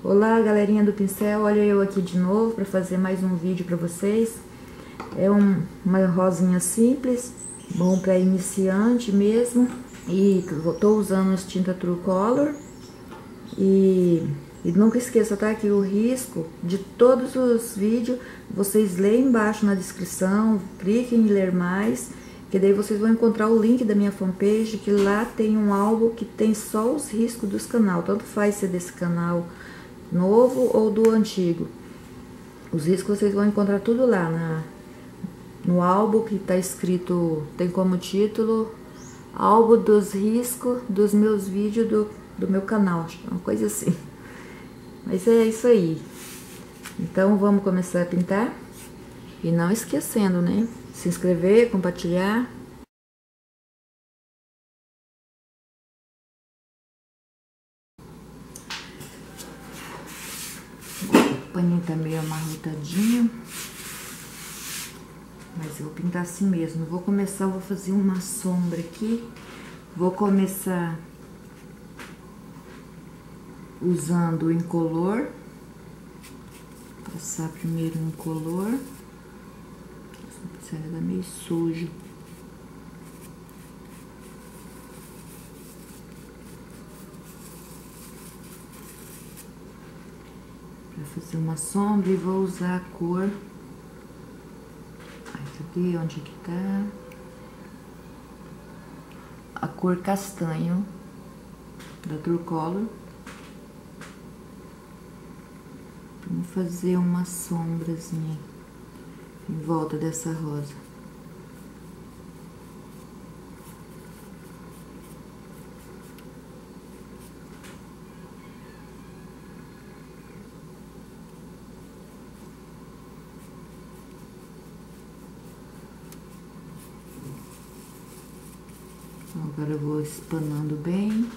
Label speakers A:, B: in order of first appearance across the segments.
A: Olá, galerinha do pincel, olha eu aqui de novo para fazer mais um vídeo para vocês. É uma rosinha simples, bom para iniciante mesmo. E tô usando as tinta True Color. E nunca esqueça, tá? Que o risco de todos os vídeos, vocês leem embaixo na descrição, cliquem em ler mais, que daí vocês vão encontrar o link da minha fanpage, que lá tem um álbum que tem só os riscos dos canal, tanto faz ser desse canal novo ou do antigo. Os riscos vocês vão encontrar tudo lá no álbum que tá escrito, tem como título álbum dos riscos dos meus vídeos do meu canal, uma coisa assim. Mas é isso aí. Então vamos começar a pintar. E não esquecendo, né? Se inscrever, compartilhar. O paninho tá meio amarrotadinho. Mas eu vou pintar assim mesmo. Vou fazer uma sombra aqui. Vou começar usando o incolor. Passar primeiro o incolor. Essa pincel tá meio suja. Pra fazer uma sombra e vou usar a cor. Cadê? Onde que tá? A cor castanho da True Color. Vamos fazer uma sombrazinha em volta dessa rosa. Agora eu vou espanando bem.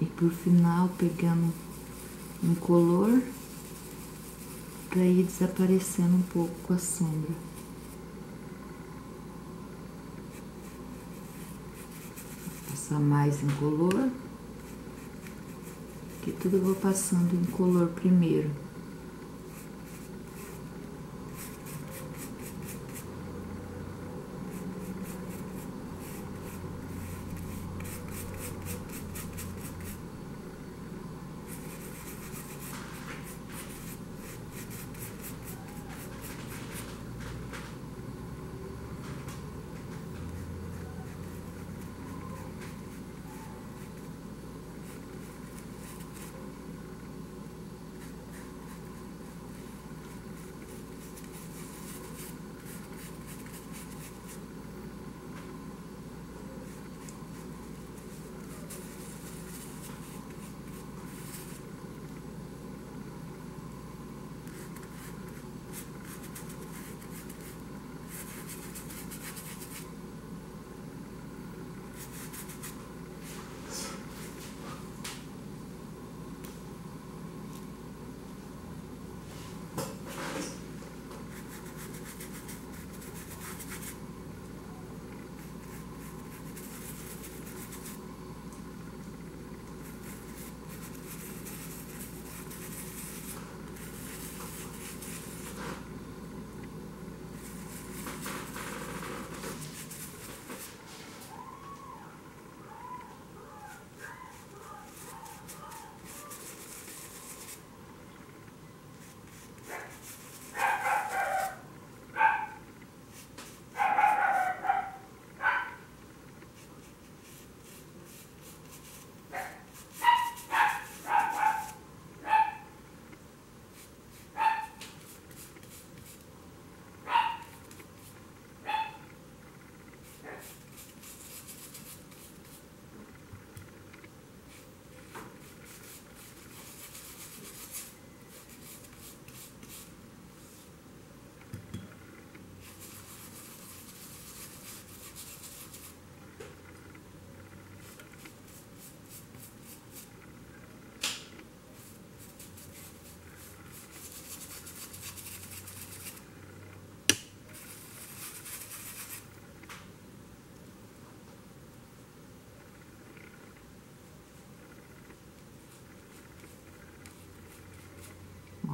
A: E por final pegando um color para ir desaparecendo um pouco com a sombra. Vou passar mais em color. Aqui tudo eu vou passando em color primeiro.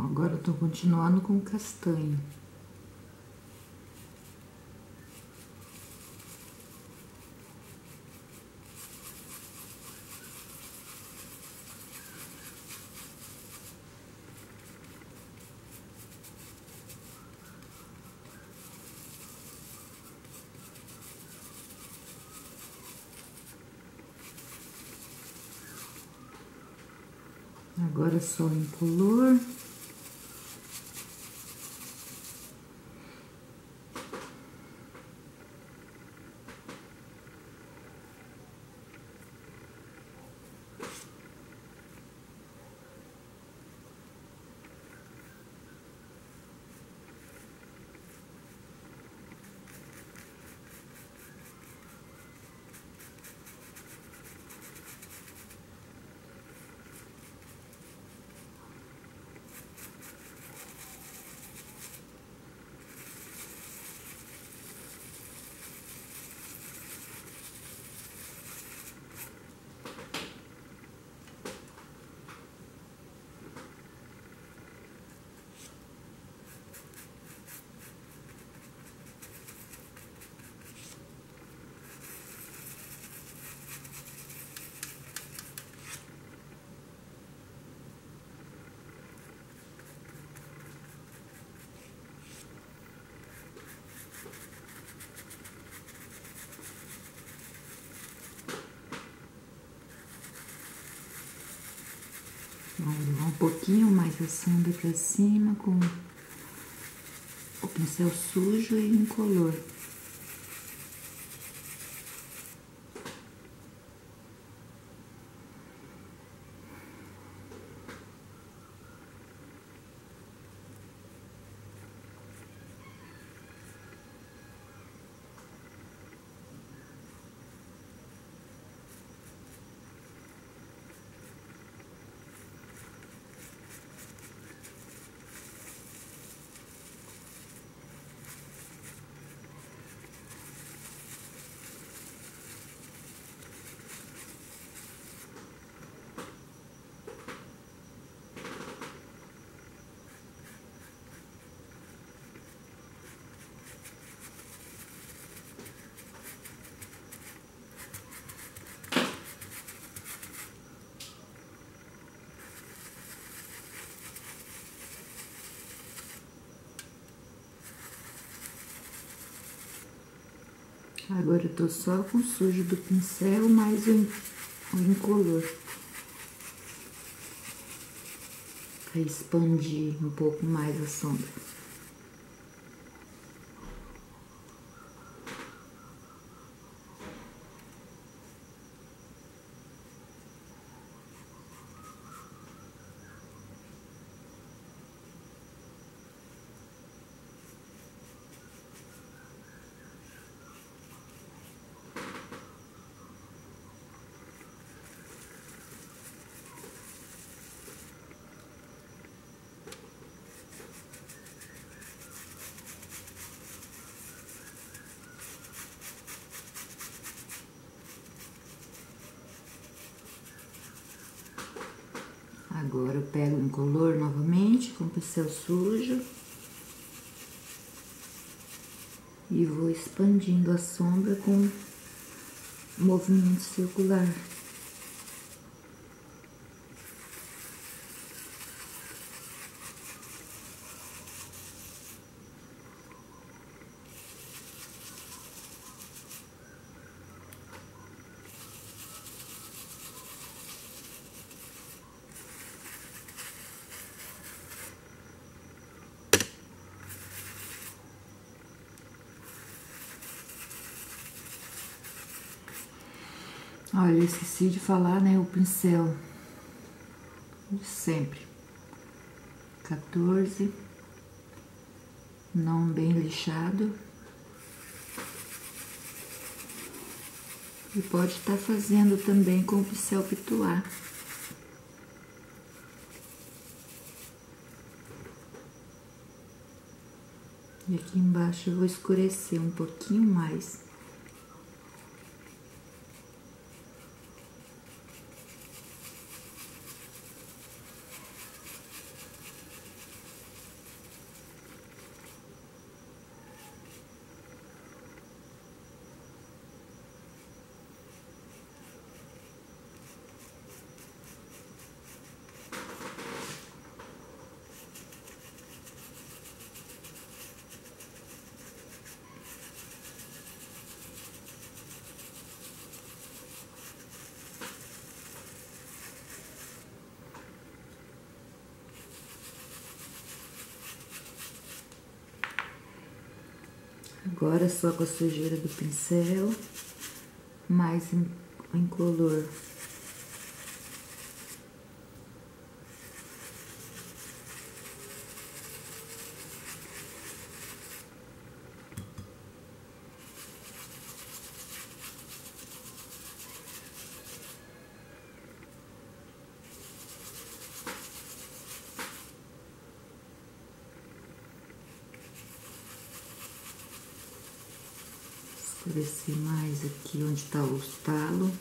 A: Agora eu tô continuando com castanho. Agora só incolor. Vamos levar um pouquinho mais a sombra pra cima com o pincel sujo e incolor. Agora eu tô só com o sujo do pincel, mais o incolor. Pra expandir um pouco mais a sombra. Agora eu pego o incolor novamente com o pincel sujo e vou expandindo a sombra com movimento circular. Olha, eu esqueci de falar, né, o pincel de sempre. 14, não bem lixado. E pode estar fazendo também com o pincel Pituá. E aqui embaixo eu vou escurecer um pouquinho mais. Agora só com a sujeira do pincel, mais incolor. Escurecer mais aqui onde tá o talo.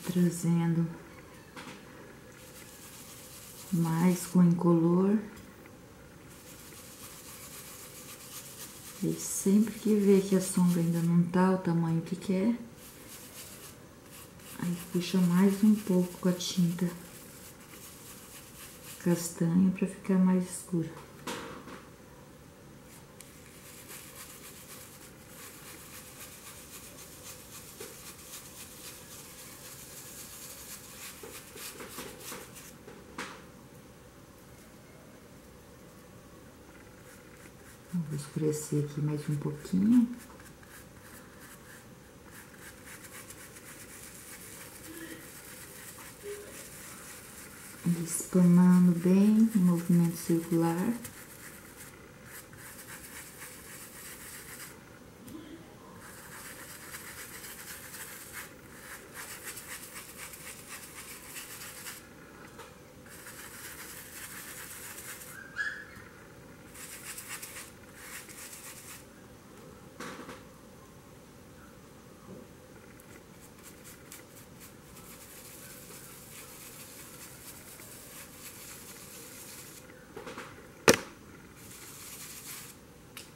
A: Trazendo mais com incolor. E sempre que ver que a sombra ainda não tá o tamanho que quer, aí puxa mais um pouco com a tinta castanha para ficar mais escuro. Vou escurecer aqui mais um pouquinho. Espanando bem, em movimento circular.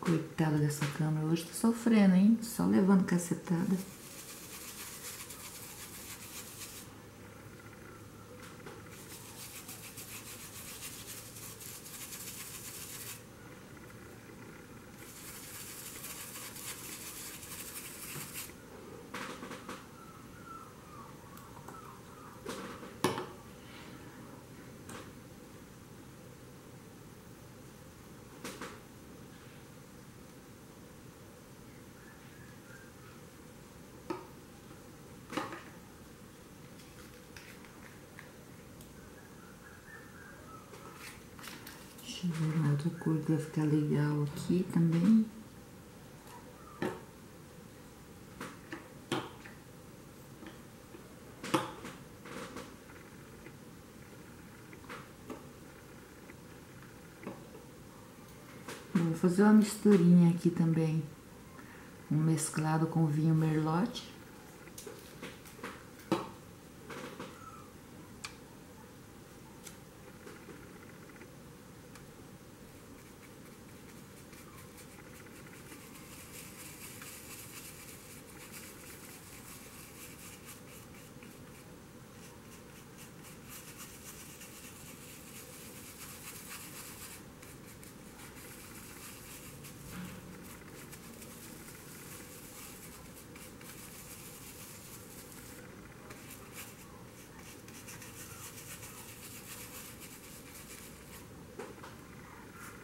A: Coitada dessa câmera, hoje tô sofrendo, hein? Só levando cacetada. Deixa eu ver uma outra cor que vai ficar legal aqui também. Vou fazer uma misturinha aqui também. Um mesclado com vinho merlot.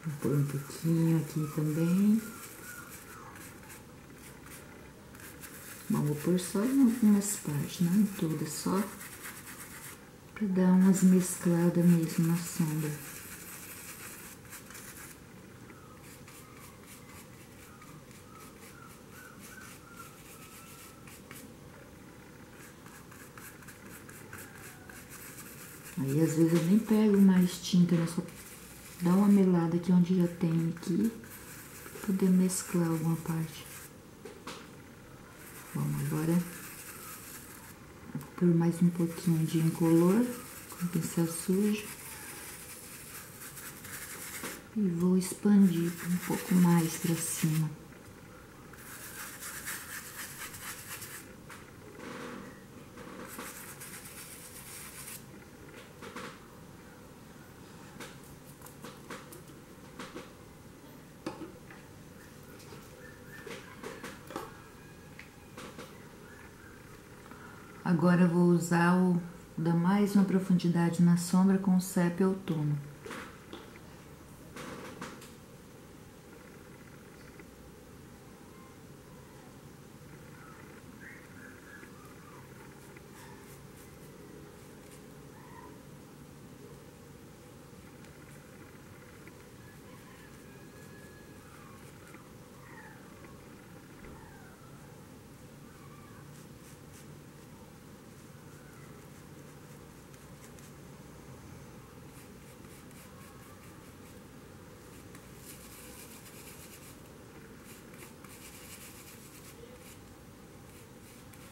A: Vou pôr um pouquinho aqui também. Bom, vou pôr só em algumas partes, não em todas, só pra dar umas mescladas mesmo na sombra. Aí às vezes eu nem pego mais tinta, né? Só dá uma melada aqui onde já tem aqui, pra poder mesclar alguma parte. Bom, agora vou pôr mais um pouquinho de incolor com pincel sujo. E vou expandir um pouco mais pra cima. Agora eu vou usar dar mais uma profundidade na sombra com o Sepia Outono.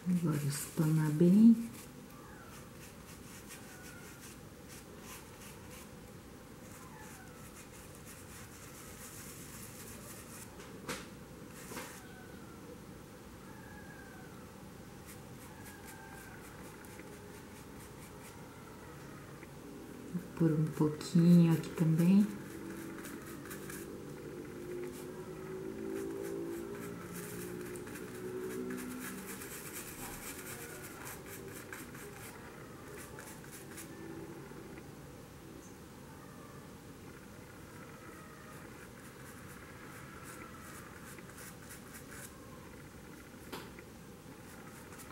A: Agora espanar bem. Vou pôr um pouquinho aqui também.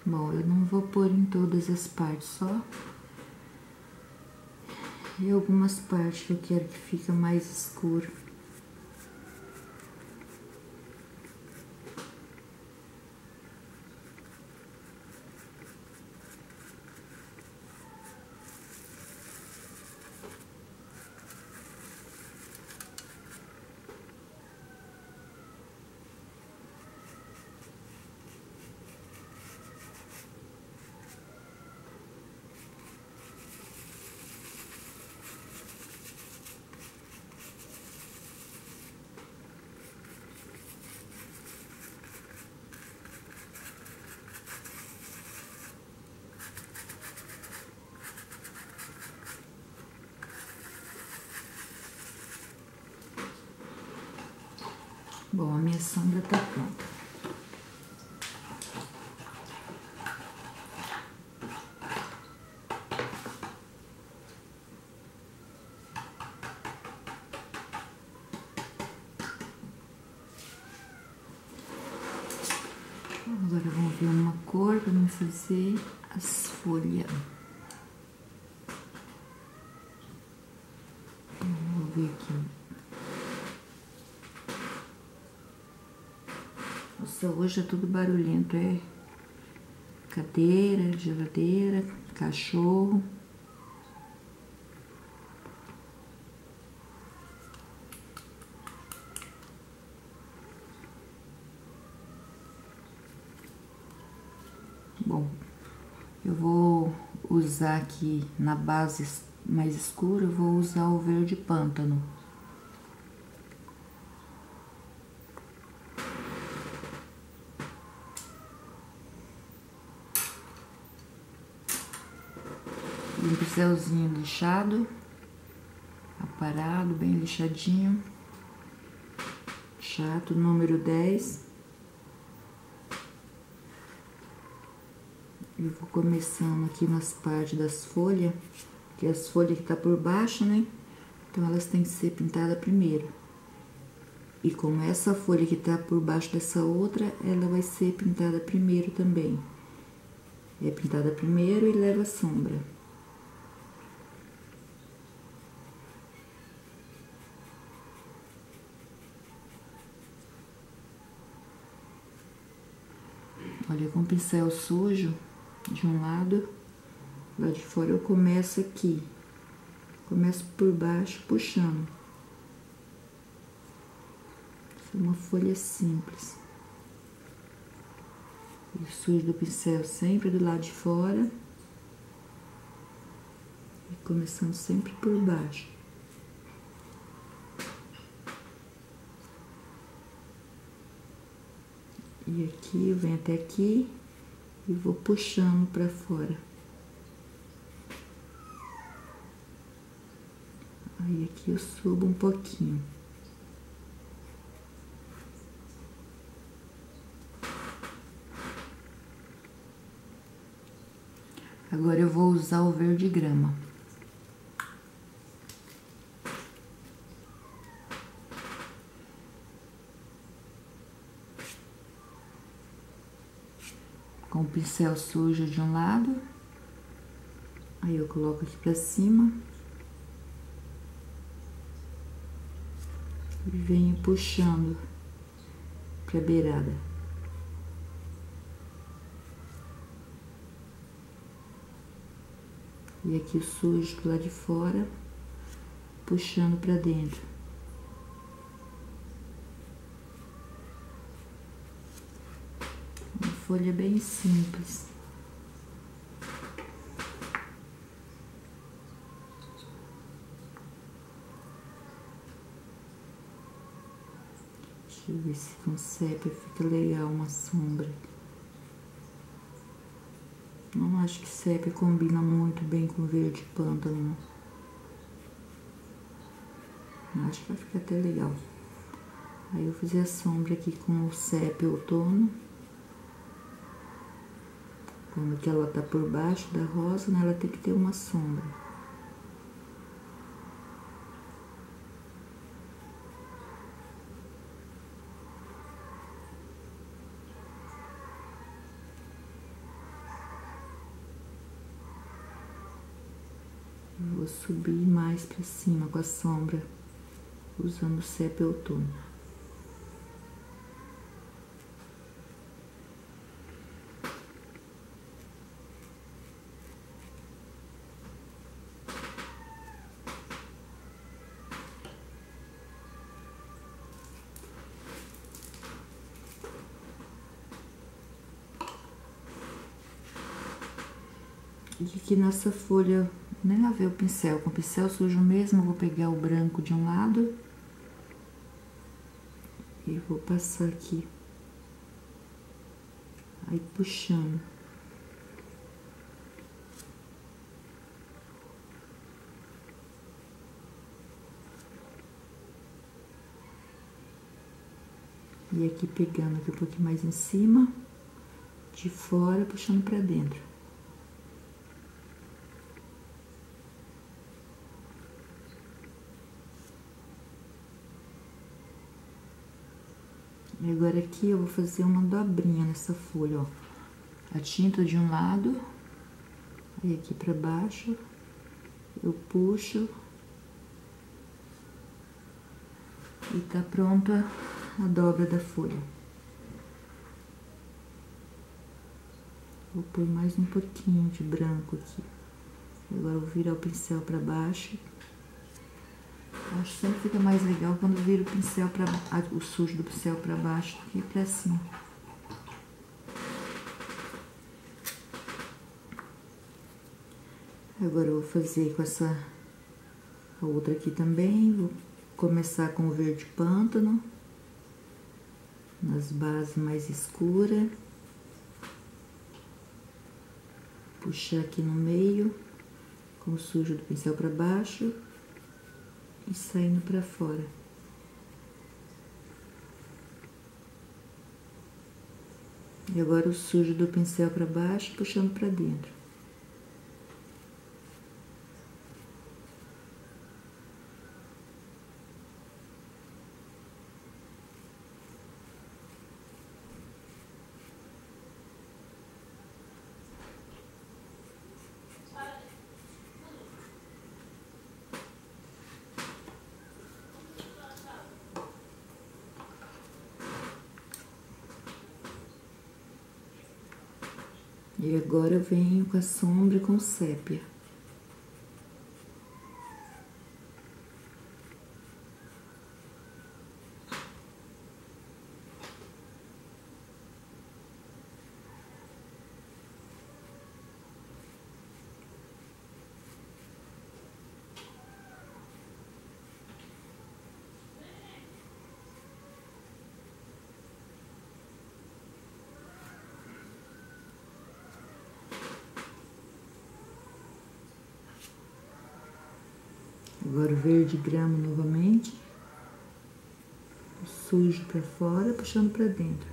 A: Bom, eu não vou pôr em todas as partes, só em algumas partes que eu quero que fique mais escuro. Bom, a minha sombra tá pronta. Agora vamos ver uma cor para me fazer as folhas. Vou ver aqui. Nossa, hoje é tudo barulhento, é cadeira, geladeira, cachorro. Bom, eu vou usar aqui na base mais escura, eu vou usar o verde pântano. Um pincelzinho lixado, aparado, bem lixadinho. Chato, número 10. Eu vou começando aqui nas partes das folhas, que as folhas que tá por baixo, né? Então, elas têm que ser pintadas primeiro. E como essa folha que tá por baixo dessa outra, ela vai ser pintada primeiro também. É pintada primeiro e leva sombra. Olha, com o pincel sujo de um lado, lá de fora eu começo aqui. Começo por baixo, puxando. Essa é uma folha simples. E sujo do pincel sempre do lado de fora. E começando sempre por baixo. E aqui, eu venho até aqui e vou puxando pra fora. Aí aqui eu subo um pouquinho. Agora eu vou usar o verde grama. Com o pincel sujo de um lado. Aí eu coloco aqui pra cima. E venho puxando pra beirada. E aqui o sujo do lado de fora, puxando pra dentro. folha bem simples. Deixa eu ver se com sépia fica legal uma sombra. Não acho que sépia combina muito bem com verde pântano, não. Acho que vai ficar até legal. Aí eu fiz a sombra aqui com o sépia outono. Como que ela tá por baixo da rosa, né? Ela tem que ter uma sombra. Eu vou subir mais pra cima com a sombra, usando o sépia outono. E aqui nessa folha, nem lavei o pincel, com o pincel sujo mesmo, eu vou pegar o branco de um lado e vou passar aqui, aí puxando. E aqui pegando aqui um pouquinho mais em cima, de fora, puxando pra dentro. E agora aqui eu vou fazer uma dobrinha nessa folha, ó. A tinta de um lado, aí aqui pra baixo, eu puxo. E tá pronta a dobra da folha. Vou pôr mais um pouquinho de branco aqui. Agora eu vou virar o pincel pra baixo. Acho que sempre fica mais legal quando vira o pincel para o sujo do pincel para baixo do que para cima. Agora eu vou fazer com essa a outra aqui também. Vou começar com o verde pântano nas bases mais escuras. Puxar aqui no meio com o sujo do pincel para baixo. E saindo pra fora. E agora o sujo do pincel pra baixo, puxando pra dentro. E agora eu venho com a sombra com sépia. Agora o verde grama novamente, sujo pra fora, puxando pra dentro.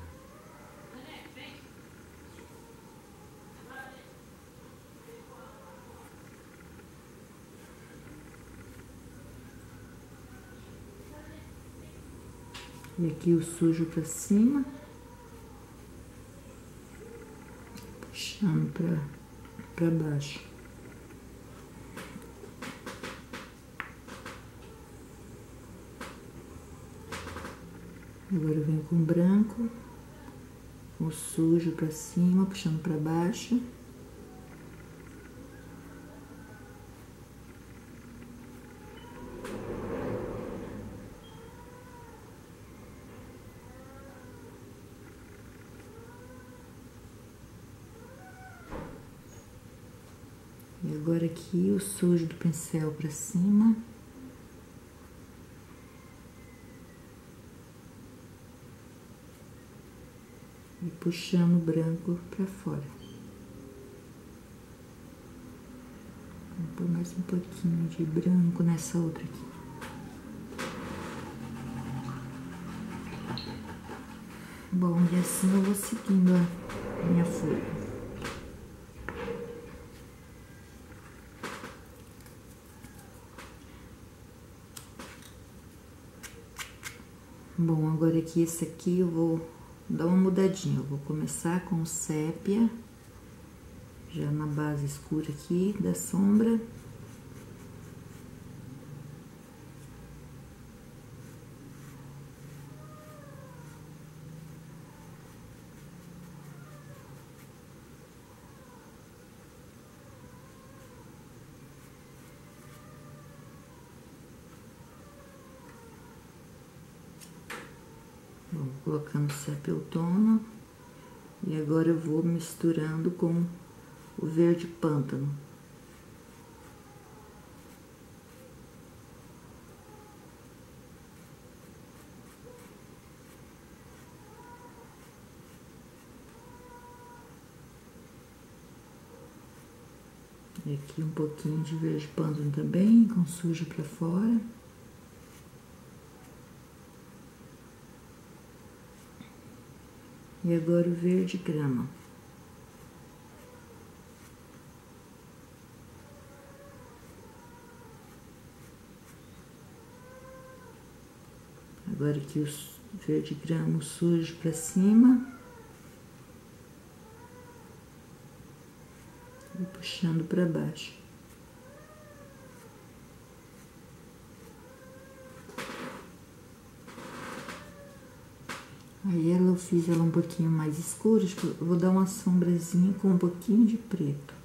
A: E aqui o sujo pra cima, puxando pra baixo. Agora eu venho com branco, com o sujo pra cima, puxando pra baixo. E agora aqui o sujo do pincel pra cima. E puxando o branco pra fora. Vou pôr mais um pouquinho de branco nessa outra aqui. Bom, e assim eu vou seguindo a minha folha. Bom, agora aqui, esse aqui eu vou dar uma mudadinha. Eu vou começar com o sépia, já na base escura aqui da sombra. Bom, colocando sépia outono. E agora eu vou misturando com o verde pântano. E aqui um pouquinho de verde pântano também, com sujo pra fora. E agora o verde grama. Agora aqui o verde grama sujo pra cima. E puxando pra baixo. Aí eu fiz ela um pouquinho mais escura, acho que eu vou dar uma sombrazinha com um pouquinho de preto.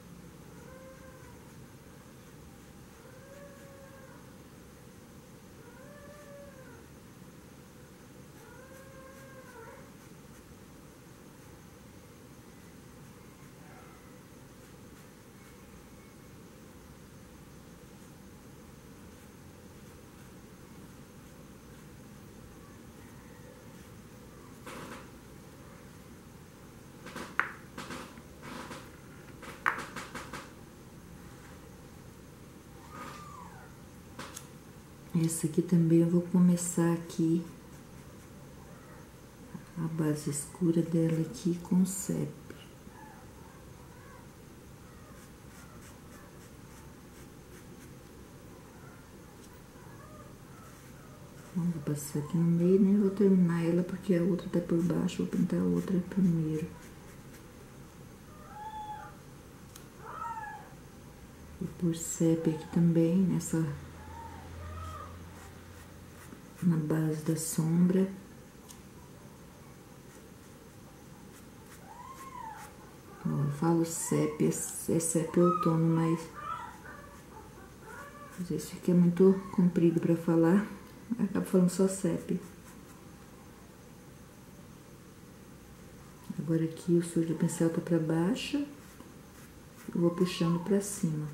A: Essa aqui também eu vou começar aqui a base escura dela aqui com sépia. Vou passar aqui no meio, nem vou terminar ela porque a outra tá por baixo, vou pintar a outra primeiro. Vou pôr sépia aqui também, na base da sombra. Bom, eu falo sépia, é sépia outono, mas às vezes fica muito comprido pra falar, acabo falando só sépia. Agora aqui o sujo do pincel tá pra baixo, eu vou puxando pra cima.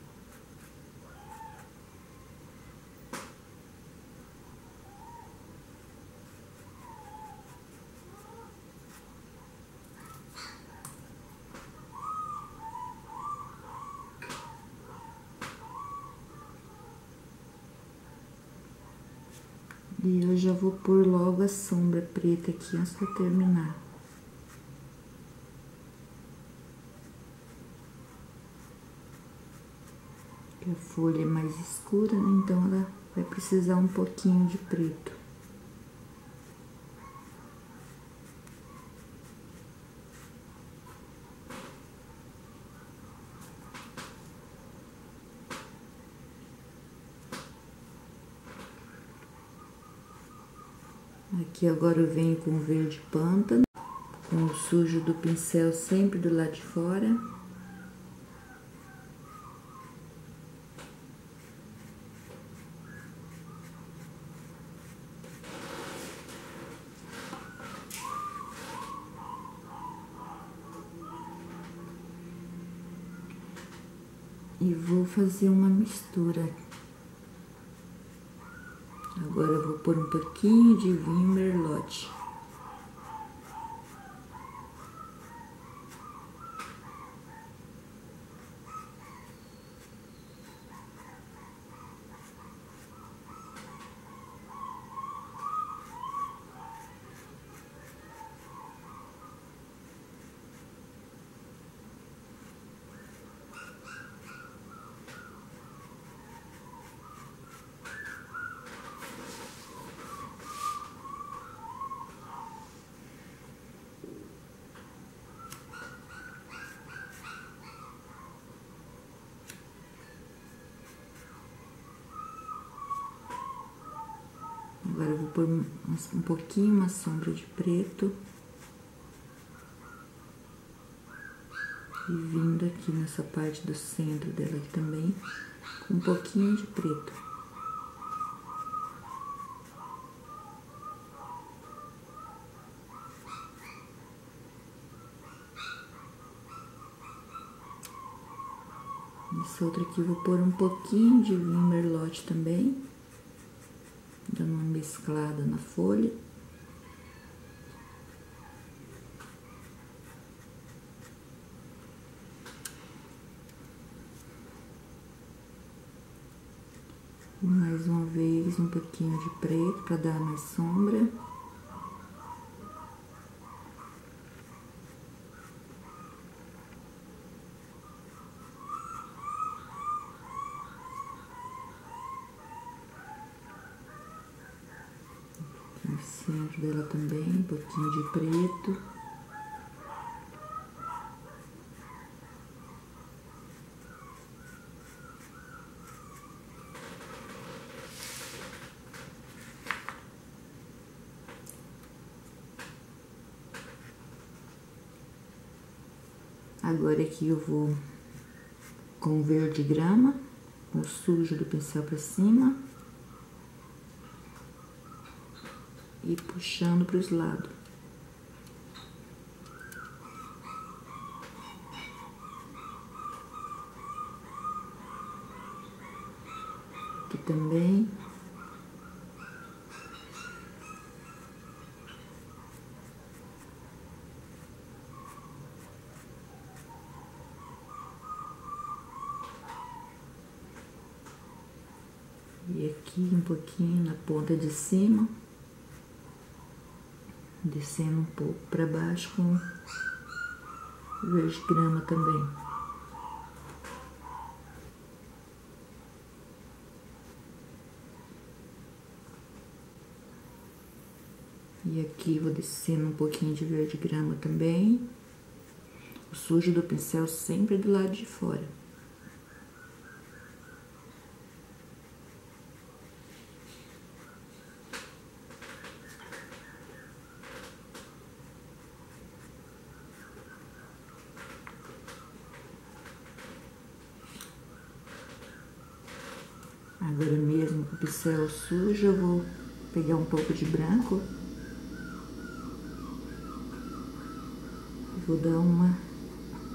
A: E eu já vou pôr logo a sombra preta aqui antes de eu terminar. A folha é mais escura, né? Então ela vai precisar um pouquinho de preto. Aqui agora eu venho com o verde pântano, com o sujo do pincel sempre do lado de fora. e vou fazer uma mistura. Agora eu vou pôr um pouquinho de vinho Merlot. Agora eu vou pôr um pouquinho, uma sombra de preto. E vindo aqui nessa parte do centro dela aqui também, com um pouquinho de preto. Nessa outra aqui eu vou pôr um pouquinho de vinho Merlot também, dando uma mesclada na folha. Mais uma vez um pouquinho de preto para dar mais sombra. No centro dela também, um pouquinho de preto. Agora aqui eu vou com verde grama, o sujo do pincel para cima. E puxando para os lados. Aqui também. E aqui um pouquinho na ponta de cima. Descendo um pouco para baixo com verde grama também. E aqui vou descendo um pouquinho de verde grama também. O sujo do pincel sempre do lado de fora. Agora mesmo com o pincel sujo, eu vou pegar um pouco de branco. Vou dar uma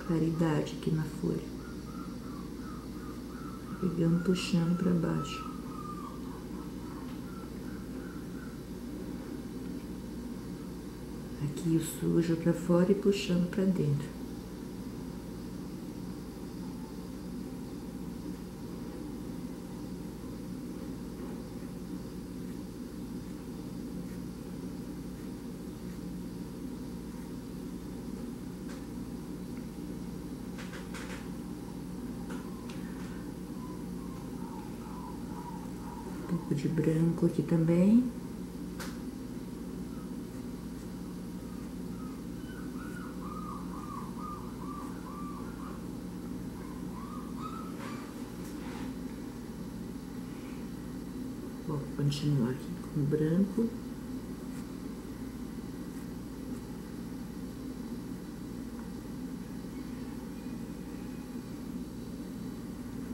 A: claridade aqui na folha. Pegando, puxando para baixo. Aqui o sujo para fora e puxando para dentro. Um pouco de branco aqui também. Vou continuar aqui com branco.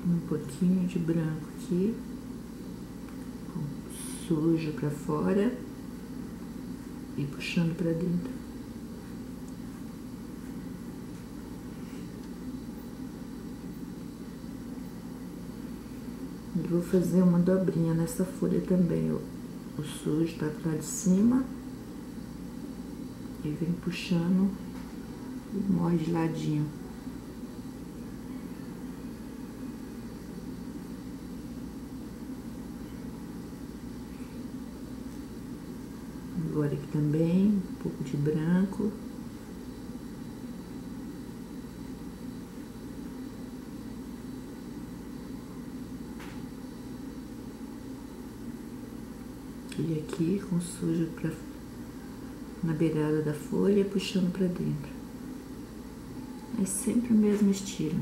A: Um pouquinho de branco aqui. Sujo para fora e puxando para dentro. Eu vou fazer uma dobrinha nessa folha também, ó. O sujo tá pro lado de cima. E vem puxando e morre de ladinho. Agora aqui também, um pouco de branco. E aqui com sujo na beirada da folha, puxando pra dentro. É sempre o mesmo estilo.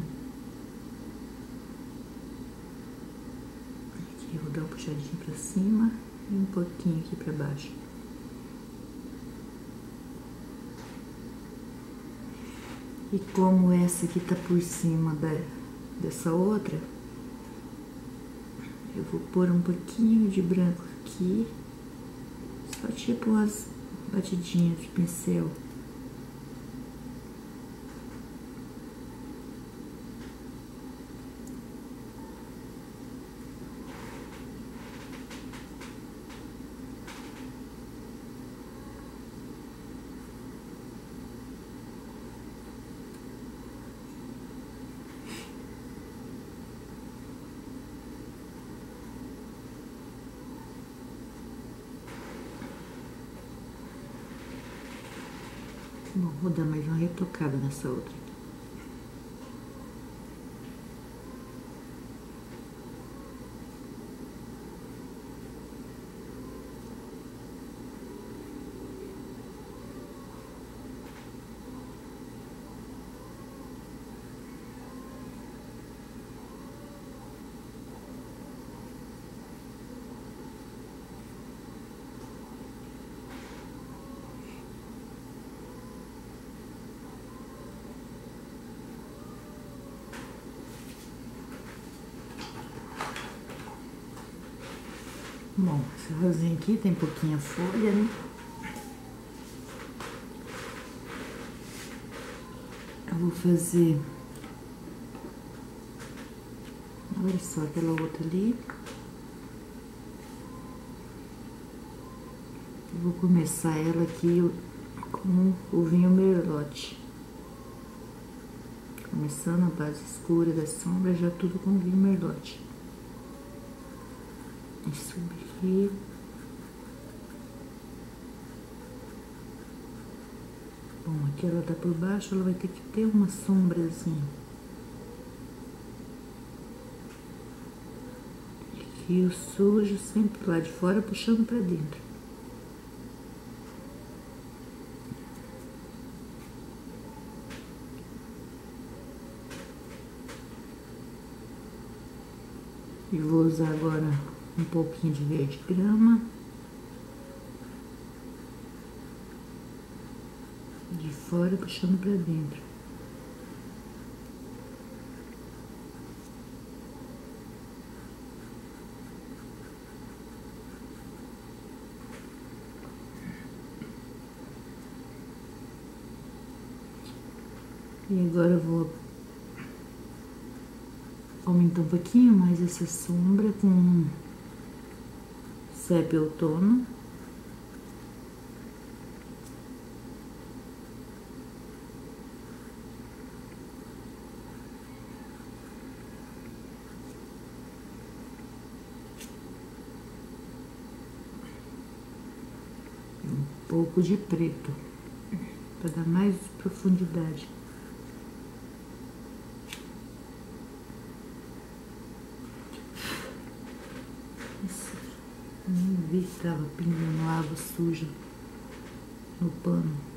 A: Aqui eu vou dar uma puxadinha pra cima e um pouquinho aqui pra baixo. E como essa aqui tá por cima dessa outra, eu vou pôr um pouquinho de branco aqui, só tipo umas batidinhas de pincel. Bom, vou dar mais uma retocada nessa outra aqui. Bom, esse rosinha aqui tem pouquinha folha, né? Eu vou fazer... Olha só, aquela outra ali. Eu vou começar ela aqui com o vinho Merlot. Começando a base escura da sombra, já tudo com vinho Merlot. E subir aqui. Bom, aqui ela tá por baixo, ela vai ter que ter uma sombrazinha. Aqui o sujo sempre lá de fora, puxando pra dentro. E vou usar agora um pouquinho de verde grama. De fora, puxando pra dentro. E agora eu vou aumentar um pouquinho mais essa sombra com sépia outono. Um pouco de preto, para dar mais profundidade. Nem vi que tava pingando água suja no pano.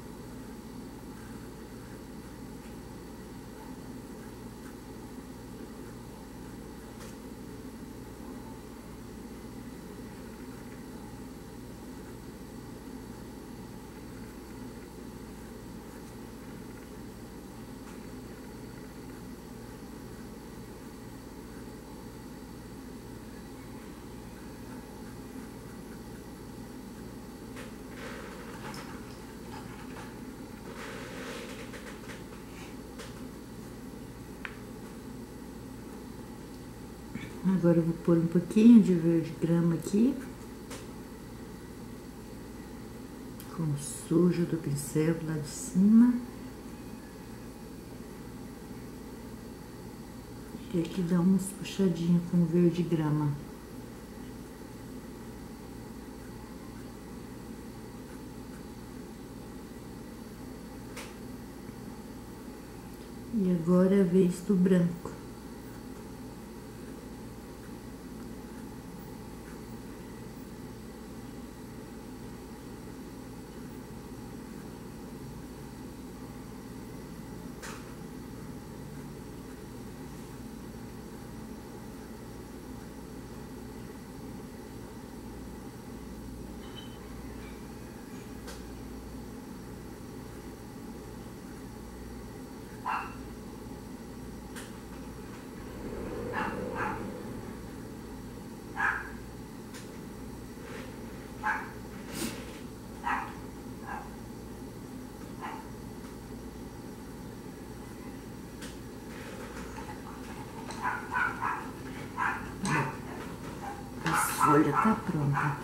A: Agora eu vou pôr um pouquinho de verde grama aqui. Com o sujo do pincel lá de cima. E aqui dá uns puxadinhos com verde grama. E agora é a vez do branco. A folha tá pronta.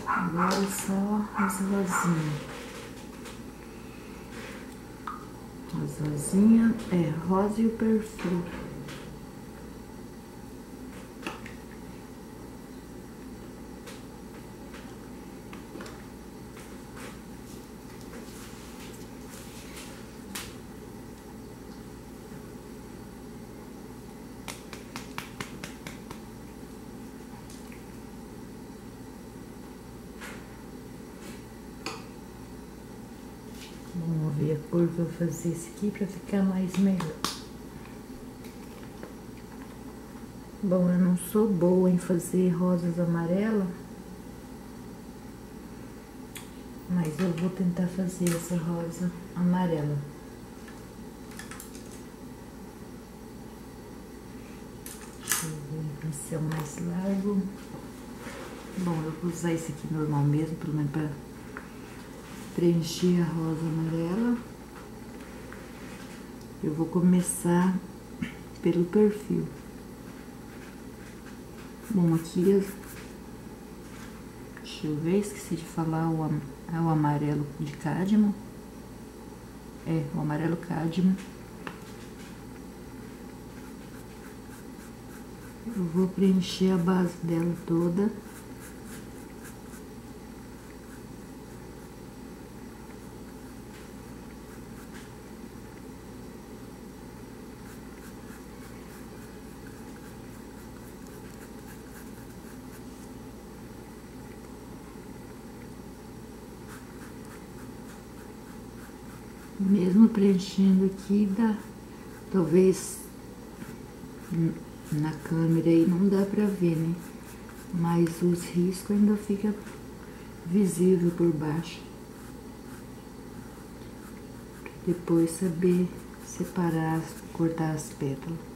A: Agora é só as rosinhas. As rosinhas é rosa e o perfil. Vamos ver a cor que eu vou fazer esse aqui para ficar mais melhor. Bom, eu não sou boa em fazer rosas amarelas, mas eu vou tentar fazer essa rosa amarela. Deixa eu ver um pincel mais largo. Bom, eu vou usar esse aqui normal mesmo, pelo menos para preencher a rosa amarela. Eu vou começar pelo perfil. Bom, aqui, deixa eu ver, esqueci de falar, é o amarelo de cádmio. É, o amarelo cádmio. Eu vou preencher a base dela toda. Mesmo preenchendo aqui, talvez na câmera aí não dá pra ver, né? Mas os riscos ainda fica visível por baixo. Pra depois saber separar, cortar as pétalas.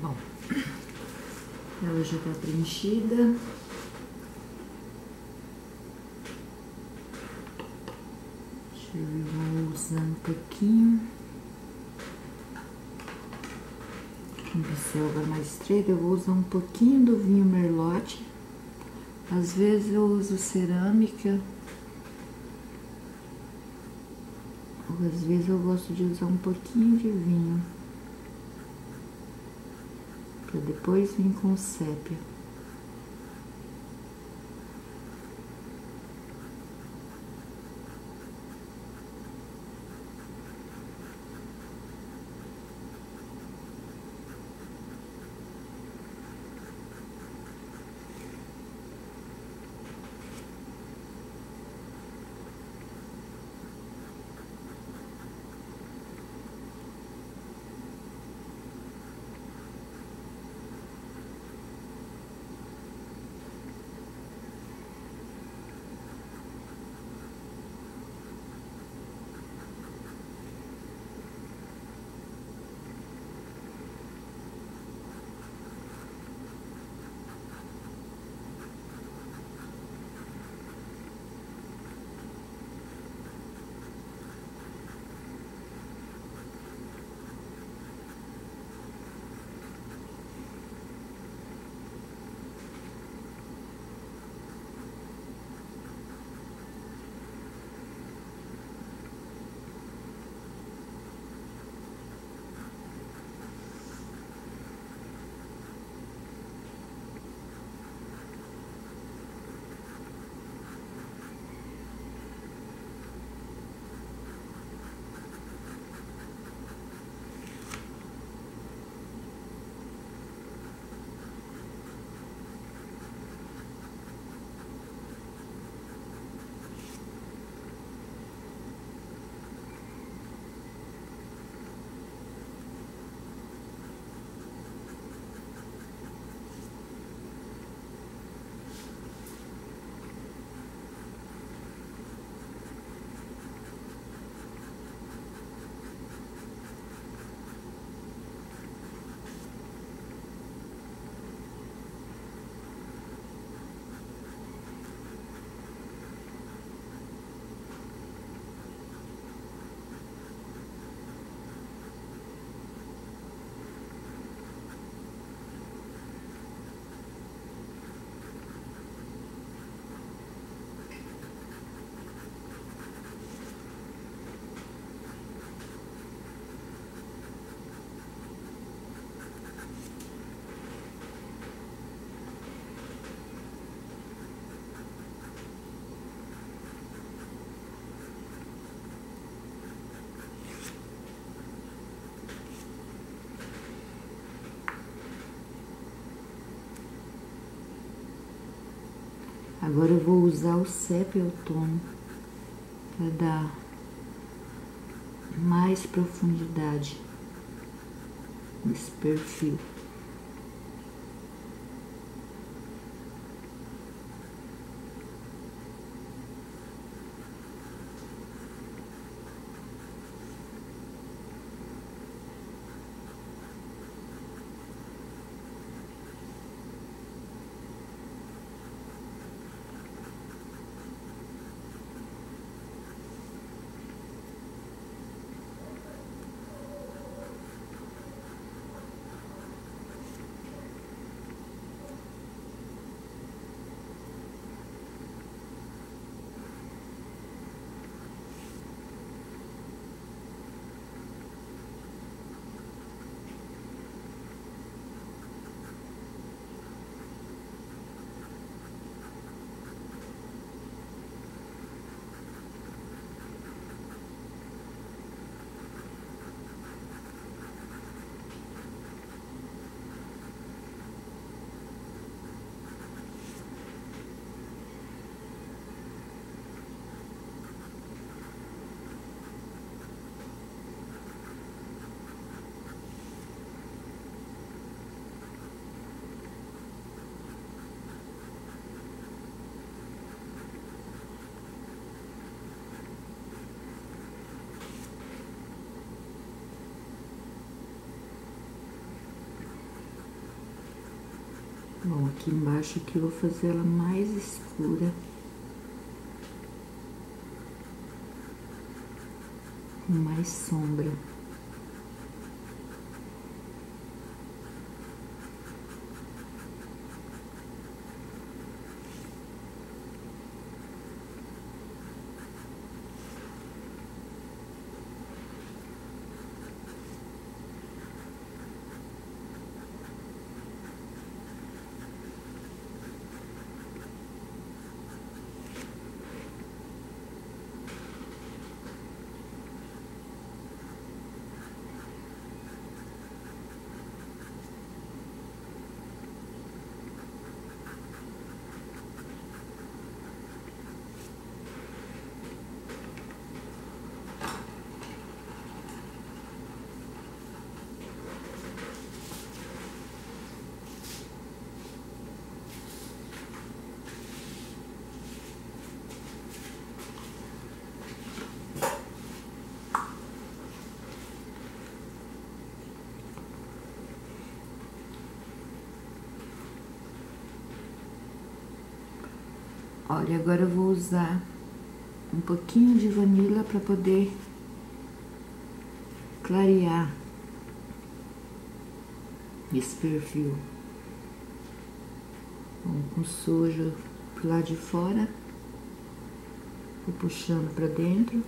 A: Bom, ela já tá preenchida. Deixa eu ver, vou usar um pouquinho. Um pincel agora mais estreito, eu vou usar um pouquinho do vinho Merlot. Às vezes eu uso cerâmica. Ou às vezes eu gosto de usar um pouquinho de vinho. Pra depois vir com sépia. Agora eu vou usar o Sepia Outono para dar mais profundidade nesse perfil. Bom, aqui embaixo aqui eu vou fazer ela mais escura, com mais sombra. Olha, agora eu vou usar um pouquinho de vanila para poder clarear esse perfil. Com sujo pro lado de fora, vou puxando para dentro.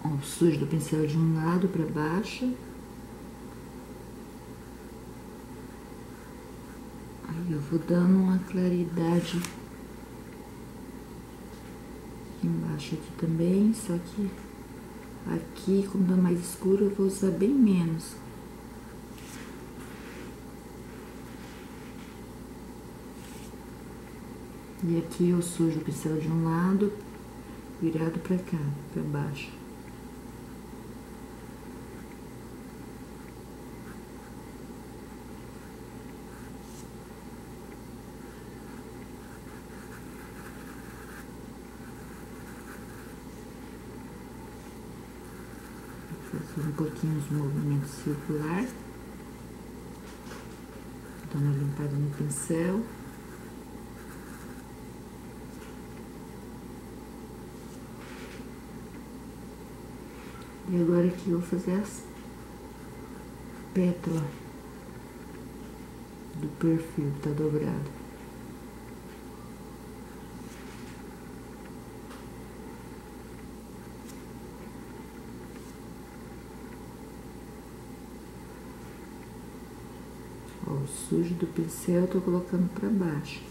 A: Ó, o sujo do pincel de um lado para baixo. Aí eu vou dando uma claridade aqui embaixo aqui também, só que aqui, como tá mais escuro, eu vou usar bem menos. E aqui eu sujo o pincel de um lado, virado pra cá, pra baixo. Vou Um pouquinho os movimentos circular, dando uma limpada no pincel. E agora aqui eu vou fazer as pétalas do perfil que tá dobrado. Ó, o sujo do pincel eu tô colocando pra baixo.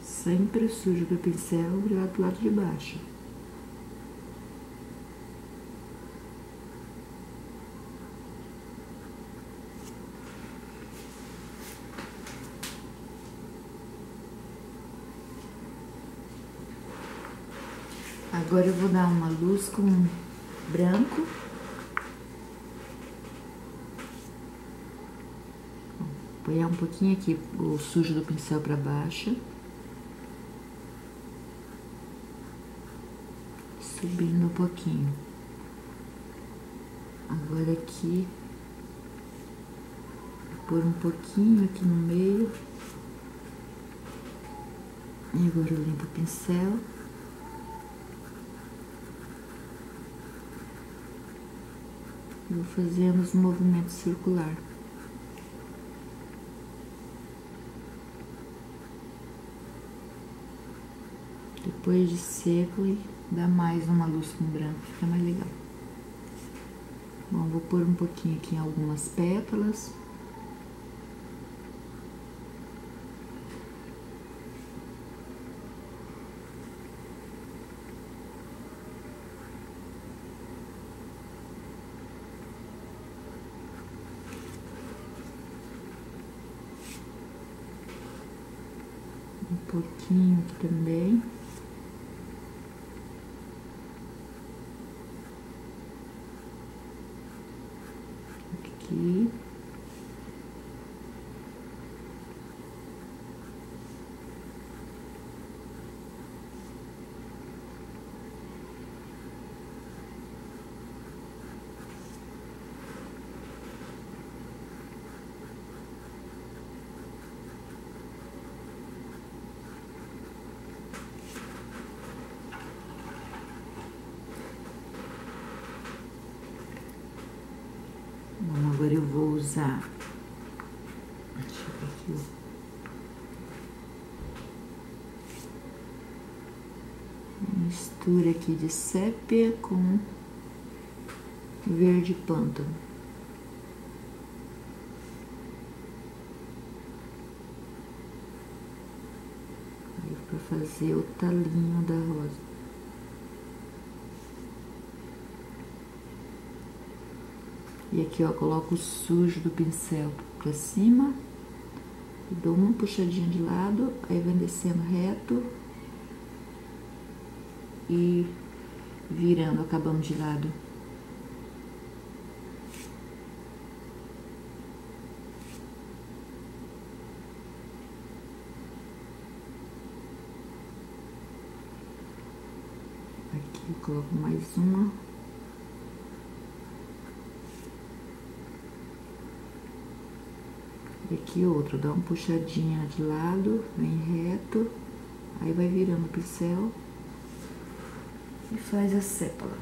A: Sempre sujo do pincel virado pro lado de baixo. Agora eu vou dar uma luz com branco. Apoiar um pouquinho aqui o sujo do pincel para baixo. Subindo um pouquinho. Agora aqui, vou pôr um pouquinho aqui no meio. E agora eu limpo o pincel. Vou fazendo os movimentos circulares. Depois de seco, dá mais uma luz com branco, fica mais legal. Bom, vou pôr um pouquinho aqui em algumas pétalas. Um pouquinho aqui também. Aqui. Bom, agora eu vou usar, deixa eu ver aqui, mistura aqui de sépia com verde pântano. Aí para fazer o talinho da rosa. E aqui, ó, coloco o sujo do pincel pra cima, e dou uma puxadinha de lado, aí vem descendo reto e virando, acabamos de lado. Aqui eu coloco mais uma. E aqui outro, dá uma puxadinha de lado, vem reto, aí vai virando o pincel e faz a sépala.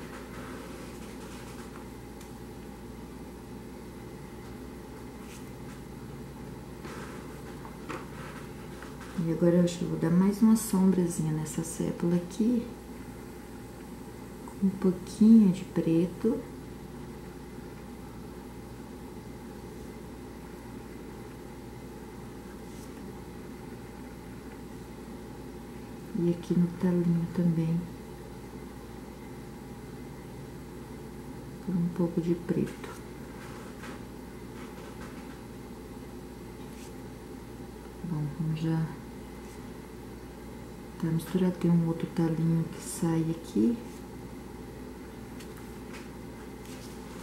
A: E agora eu acho que eu vou dar mais uma sombrazinha nessa sépala aqui. Com um pouquinho de preto. E aqui no talinho também. Com um pouco de preto. Bom, vamos já tá misturado. Tem um outro talinho que sai aqui.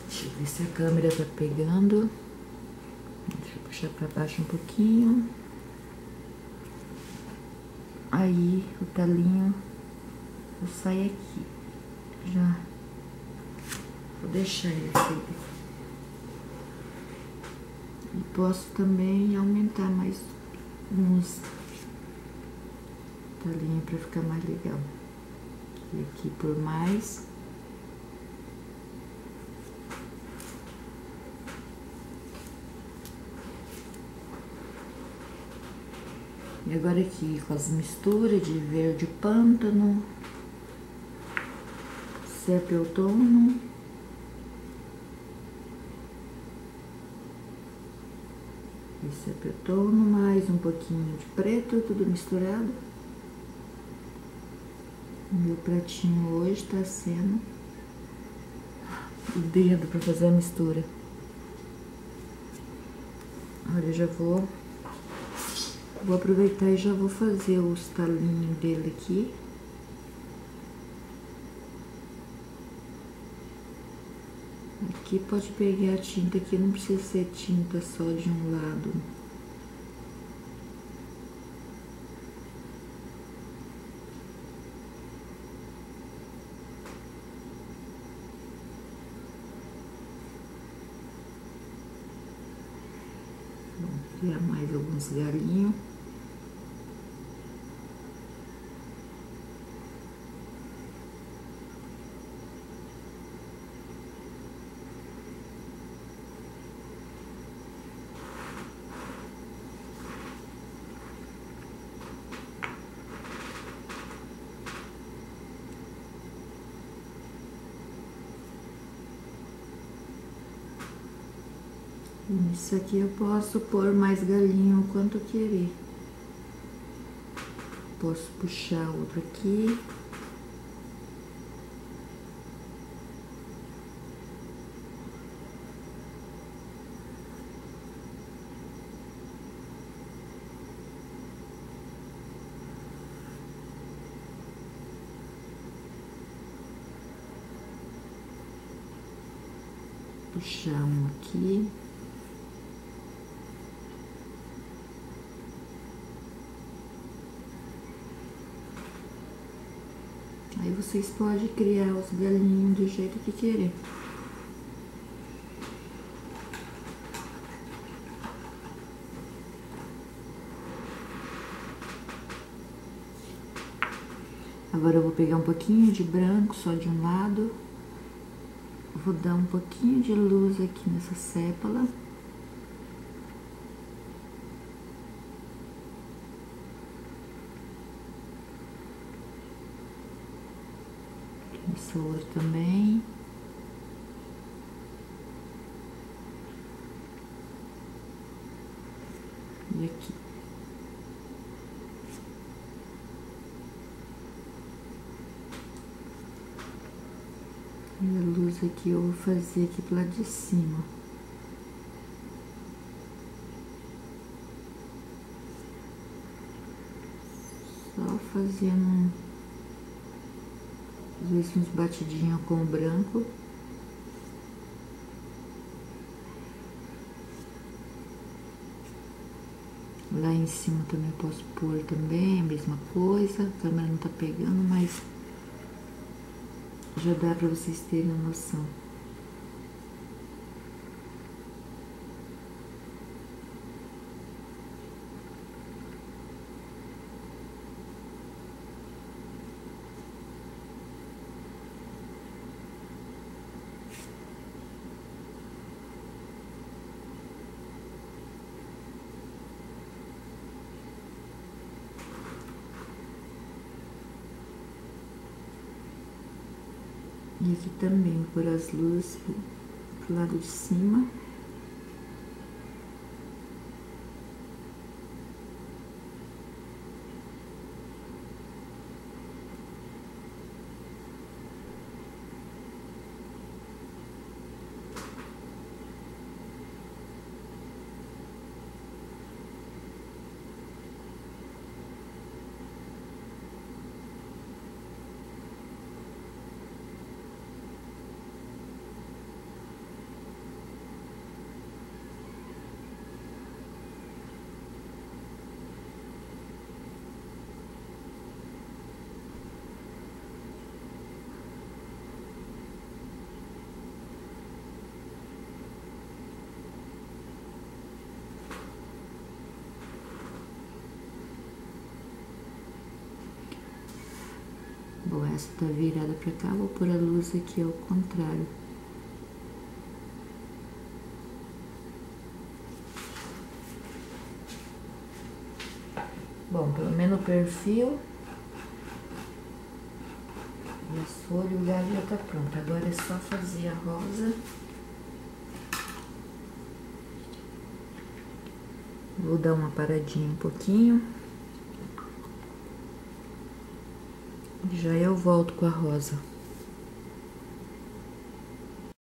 A: Deixa eu ver se a câmera tá pegando. Deixa eu puxar pra baixo um pouquinho. Aí o talinho sai aqui. Já vou deixar ele assim. E posso também aumentar mais uns talinhos pra ficar mais legal. E aqui por mais. E agora aqui com as misturas de verde pântano, sépia outono, e sépia outono, mais um pouquinho de preto, tudo misturado. O meu pratinho hoje tá sendo o dedo pra fazer a mistura. Olha, eu já vou aproveitar e já vou fazer os talinhos dele aqui. Aqui pode pegar a tinta aqui, não precisa ser tinta só de um lado. Vou criar mais alguns galinhos. Isso aqui eu posso pôr mais galinho o quanto querer. Posso puxar outro aqui. Puxar um aqui. Aí vocês podem criar os galinhos do jeito que querer. Agora eu vou pegar um pouquinho de branco só de um lado. Vou dar um pouquinho de luz aqui nessa sépala. Essa outra também. E aqui. E a luz aqui eu vou fazer aqui pro lado de cima. Só fazendo às vezes uns batidinhos com o branco. Lá em cima também posso pôr também a mesma coisa. A câmera não tá pegando, mas já dá pra vocês terem noção. E aqui também vou pôr as luzes pro lado de cima. Bom, essa tá virada pra cá, vou pôr a luz aqui ao contrário. Bom, pelo menos o perfil e as folhas, o galho já tá pronto. Agora é só fazer a rosa. Vou dar uma paradinha um pouquinho. Já eu volto com a rosa.